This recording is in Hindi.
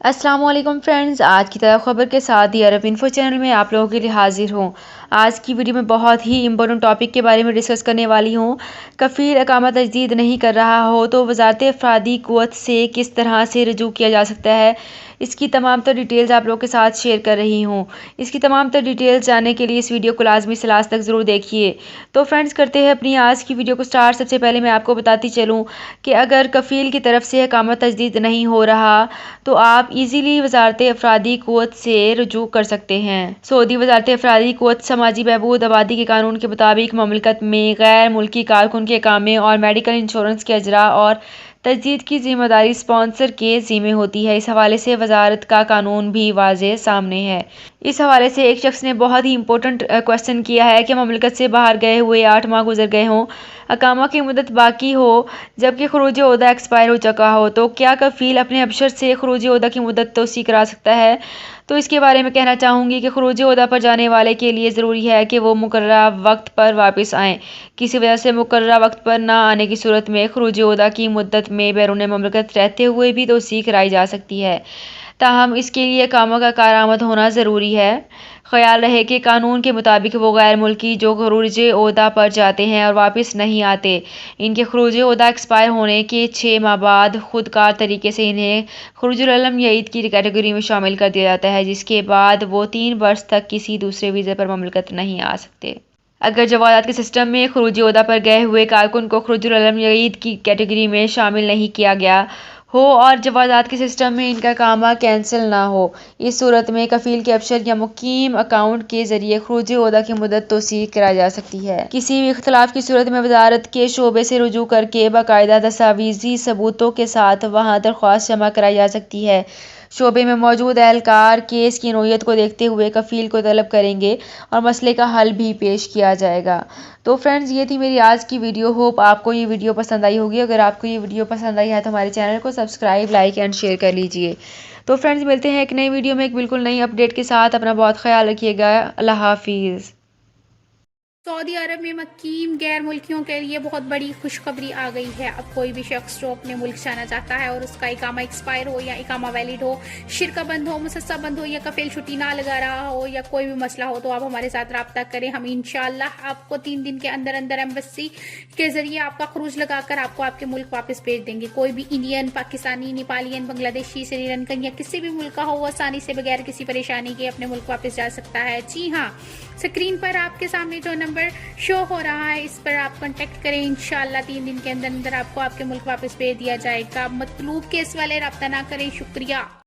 अस्सलाम वालेकुम फ्रेंड्स, आज की ताज़ा खबर के साथ ही अरब इन्फो चैनल में आप लोगों के लिए हाजिर हूँ। आज की वीडियो में बहुत ही इम्पोर्टेंट टॉपिक के बारे में डिस्कस करने वाली हूँ। कफ़ील इकामा तजदीद नहीं कर रहा हो तो वजारत अफरादी क़ुव्वत से किस तरह से रजू किया जा सकता है, इसकी तमाम तर डिटेल्स आप लोगों के साथ शेयर कर रही हूँ। इसकी तमाम तर डिटेल्स जानने के लिए इस वीडियो को लाजमी से लास्ट तक ज़रूर देखिए। तो फ्रेंड्स, करते हैं अपनी आज की वीडियो को स्टार्ट। सबसे पहले मैं आपको बताती चलूँ कि अगर कफ़ील की तरफ से इकामा तजदीद नहीं हो रहा तो आप इजीली वजारत अफरादी क़ुव्वत से रुजू कर सकते हैं। सऊदी वजारत अफरादी क़ुव्वत समाजी बहबूद आबादी के कानून के मुताबिक ममलकत में गैर मुल्की कारकुन के कामे और मेडिकल इंश्योरेंस के अजरा और तजदीद की जिम्मेदारी स्पॉन्सर के ज़िम्मे होती है। इस हवाले से वजारत का कानून भी वाज़ेह सामने है। इस हवाले से एक शख्स ने बहुत ही इंपॉर्टेंट क्वेश्चन किया है कि ममलकत से बाहर गए हुए 8 माह गुजर गए हों, अकामा की मुद्दत बाकी हो जबकि खरूज ओहदा एक्सपायर हो चुका हो, तो क्या कफ़ील अपने अबशर से खरूज ओहदा की मुद्दत तोसी करा सकता है? तो इसके बारे में कहना चाहूँगी कि खरूज ओहदा पर जाने वाले के लिए ज़रूरी है कि वो मुकर्ररा वक्त पर वापस आएँ। किसी वजह से मुकर्ररा वक्त पर ना आने की सूरत में खरूज ओहदा की मुद्दत में बैरून ममलकत रहते हुए भी तोसी कराई जा सकती है। ताहम इसके लिए इकामा का कारामद होना ज़रूरी है। ख्याल रहे कि कानून के मुताबिक वो गैर मुल्की जो खरूज ओहदा पर जाते हैं और वापस नहीं आते, इनके खरूज ओहदा एक्सपायर होने के 6 माह बाद खुदकार तरीके से इन्हें खरूजुल अलम या ईद की कैटेगरी में शामिल कर दिया जाता है, जिसके बाद वो 3 वर्ष तक किसी दूसरे वीज़े पर ममलकत नहीं आ सकते। अगर जवादात के सिस्टम में खरूज ओहदा पर गए हुए कारकुन को खरूजुल अलम या ईद की कैटेगरी में शामिल नहीं किया गया हो और जवादात के सिस्टम में इनका कामा कैंसिल ना हो, इस सूरत में कफ़ील के अबशर या मुकीम अकाउंट के ज़रिए खरूज ओहदा की मुद्दत तोसी कराई जा सकती है। किसी भी इख्तलाफ की सूरत में वजारत के शोबे से रुजू करके बाकायदा दस्तावेज़ी सबूतों के साथ वहाँ दरख्वास्त जमा कराई जा सकती है। शोबे में मौजूद एहलकार केस की नोयत को देखते हुए कफ़ील को तलब करेंगे और मसले का हल भी पेश किया जाएगा। तो फ्रेंड्स, ये थी मेरी आज की वीडियो। होप आपको ये वीडियो पसंद आई होगी। अगर आपको ये वीडियो पसंद आई है तो हमारे चैनल को सब्सक्राइब, लाइक एंड शेयर कर लीजिए। तो फ्रेंड्स, मिलते हैं एक नई वीडियो में एक बिल्कुल नई अपडेट के साथ। अपना बहुत ख्याल रखिएगा। अल्लाह हाफिज़। सऊदी अरब में मकीम गैर मुल्कियों के लिए बहुत बड़ी खुशखबरी आ गई है। अब कोई भी शख्स जो अपने मुल्क जाना चाहता है और उसका इकामा एक्सपायर हो या इकामा वैलिड हो, शिरका बंद हो, मुसस्सा बंद हो या कफील छुट्टी ना लगा रहा हो या कोई भी मसला हो, तो आप हमारे साथ रब्ता करें। हम इंशाल्लाह आपको 3 दिन के अंदर अंदर एम्बेसी के जरिए आपका खरूज लगाकर आपको आपके मुल्क वापस भेज देंगे। कोई भी इंडियन, पाकिस्तानी, नेपालियन, बांग्लादेशी, श्रीलंकन या किसी भी मुल्क का हो, वो आसानी से बगैर किसी परेशानी के अपने मुल्क वापस जा सकता है। जी हाँ, स्क्रीन पर आपके सामने जो नंबर शो हो रहा है, इस पर आप कांटेक्ट करें। इंशाल्लाह 3 दिन के अंदर अंदर आपको आपके मुल्क वापस भेज दिया जाएगा। मतलूब केस वाले रब्ता ना करें। शुक्रिया।